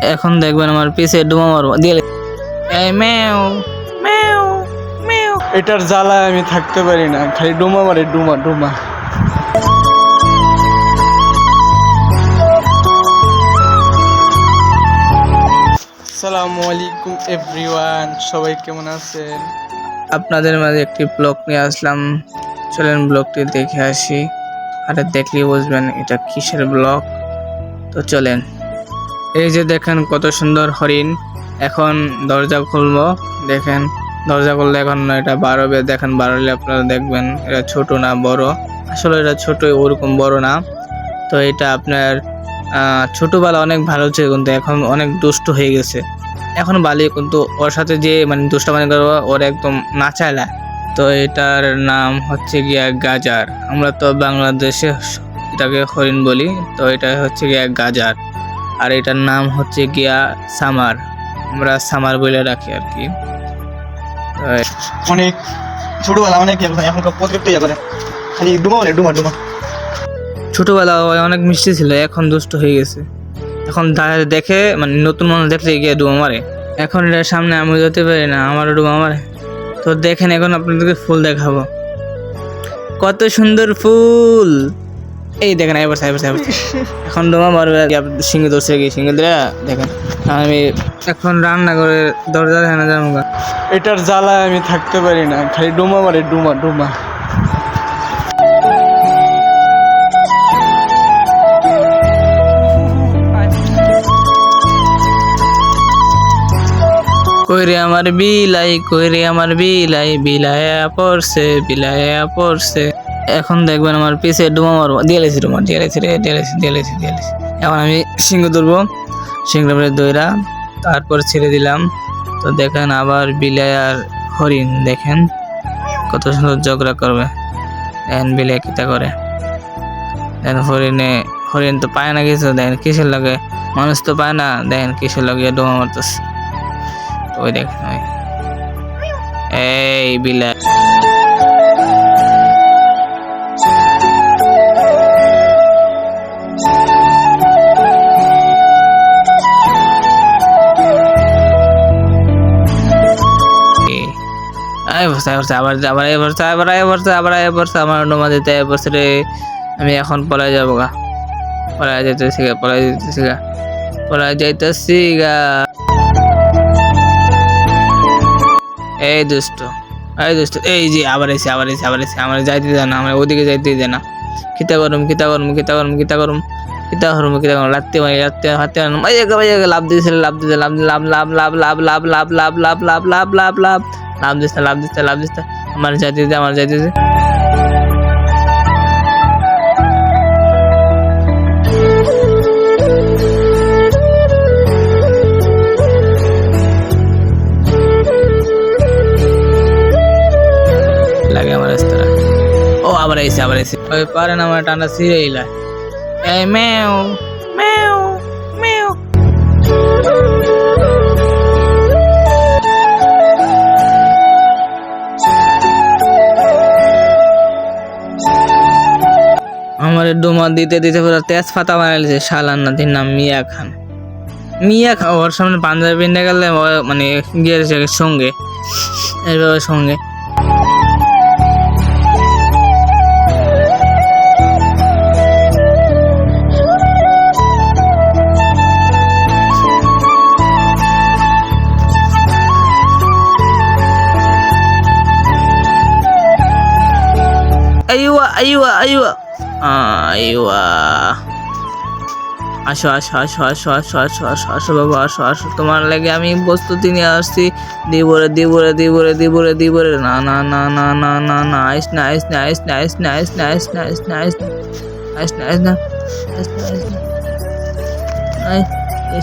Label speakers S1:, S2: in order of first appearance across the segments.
S1: এখন দেখবেন আমার পিছে ডুমা মারবো দিয়ে এই ম্যাও ম্যাও ম্যাও।
S2: এটার জ্বালায় আমি থাকতে পারি না, খালি ডুমা মারে, ডুমা ডুমা। আসসালামু আলাইকুম এভরিওয়ান, সবাই কেমন আছেন?
S1: আপনাদের মাঝে একটি ব্লগ নিয়ে আসলাম, চলেন ব্লগটি দেখে আসি। আরে দেখলেই বুঝবেন এটা কিসের ব্লগ। তো চলেন। এই যে দেখেন কত সুন্দর হরিণ। এখন দরজা খুলবো, দেখেন দরজা খুললে এখন এটা বাড়বে, দেখেন বাড়লে আপনারা দেখবেন এটা ছোট না বড়। আসলে এটা ছোট, ওরকম বড় না। তো এটা আপনার ছোটবেলা অনেক ভালো ছিল, কিন্তু এখন অনেক দুষ্ট হয়ে গেছে। এখন বালি, কিন্তু ওর সাথে যে মানে দুষ্টামানি করবো ওর একদম নাচাইলা। তো এটার নাম হচ্ছে গিয়া গাজার। আমরা তো বাংলাদেশে এটাকে হরিণ বলি, তো এটা হচ্ছে গিয়া গাজার। আর এটার নাম হচ্ছে গিয়া সামার, আমরা সামার বলে রাখি আর কি।
S2: অনেক ছোটবেলা অনেক এখনকার প্রত্যেকটা করে খালি ডুমা মারে, ডুমা ডুমা।
S1: ছোটবেলা অনেক মিষ্টি ছিল, এখন দুষ্ট হয়ে গেছে। এখন দেখে মানে নতুন মানুষ দেখলে গিয়ে ডুমা মারে। এখন এটার সামনে আমি যেতে পারি না, আমারও ডুমা মারে। তো দেখেন এখন আপনাদেরকে ফুল দেখাবো, কত সুন্দর ফুল। এই দেখেন এবার এখন ডুমা মারবে, সিংহে ধরছে গিয়ে সিংহে ধরে দেখেন। আমি এখন রান্না করে দরজা হেনা যাবো।
S2: এটার জ্বালায় আমি থাকতে পারি না, খালি ডুমা মারে, ডুমা ডুমা।
S1: কইরে আমার বিলাই, কইরে আমার বিলাই, বিলায়া পড়ছে, বিলায়া পড়ছে। এখন দেখবেন আমার পিছে ডুমা মারবো, দিয়েছি ডুমা, দিয়েছি রে, দিয়েছি। এখন আমি সিংহ ধরবো, সিংহ দইরা তারপর ছেড়ে দিলাম। তো দেখেন আবার বিলাই আর হরিণ, দেখেন কত সুন্দর ঝগড়া করবে। দেখেন বিলাই কিতা করে, দেখেন হরিণ তো পায় না কিছু, দেখেন কিসের লাগে, মানুষ তো পায় না, দেখেন কিসের লাগে ডুমা মারতেছে। ওই দেখেন ওই, এই বিলাই। আমার ডোমা দিতে রে। আমি এখন পলাই যাবো গা, পলাই যাইতেছি গা। এই দুষ্ট, এই যে আবার এসে আমার যাইতে দেয় না, আমার ওদিকে যাইতে দেয় না। কিতা করুম লাত্তি মারি, হাতে লাভ দিছে, লাভ দিচ্ছে। আমার যাইতে দে। লাগে আমার রাস্তা। ও আবার এসে ওই পারে না, আমার টানা ছিঁড়ে এলা। এই ম্যাও ম্যাও ম্যাও। আমার ডোমা দিতে পুরো তেজপাতা বানাইছে শালার নাতির নাম মিয়া খান। ওর সামনে পাঞ্জাবি পিন্ডে গেলে মানে গিয়েছে সঙ্গে, এইভাবে সঙ্গে। আইওয়া আসো বাবা, আসো। তোমার লাগে আমি প্রস্তুতি নিয়ে আসছি। দিবরে। না আইস না।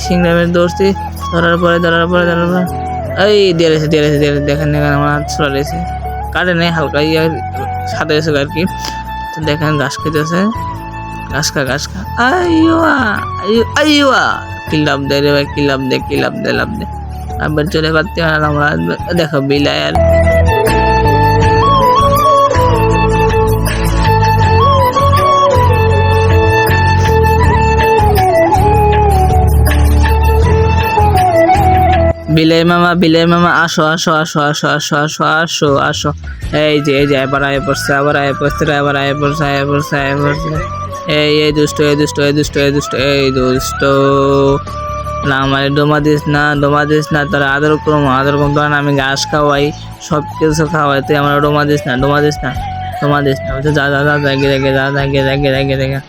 S1: সিংড়ামের দৌড়ছি, ধরার পরে এই দিয়েছে। দেখেন আমার হাত চলেছে, কাটে নেই, হালকা সাদা এসে আর কি। তো দেখেন ঘাস খেতেছে, ঘাস খা। আইওয়া কি লাভ দেয় রে ভাই, কি লাভ দে। আবার চলে পারতে আমরা দেখো বিলাই আর বিলাই মামা আসো আসো আসো আসো আসো আসো আসো আসো। এই যে আবার আয় পড়ছে আবার আয় পড়ছে আবার আয় পড়ছে আয় পড়ছে আয় পড়ছে। এই দুষ্ট এই দুষ্ট এই দুষ্ট এই দুষ্ট এই দুষ্ট। না আমার ডোমা দিস না তোর আদর করম তোর আমি ঘাস খাওয়াই সব কিছু খাওয়াই তুই আমার ডোমা দিস না। যা যা যা দেখে দেখে যা দেখে দেখে দেখে দেখে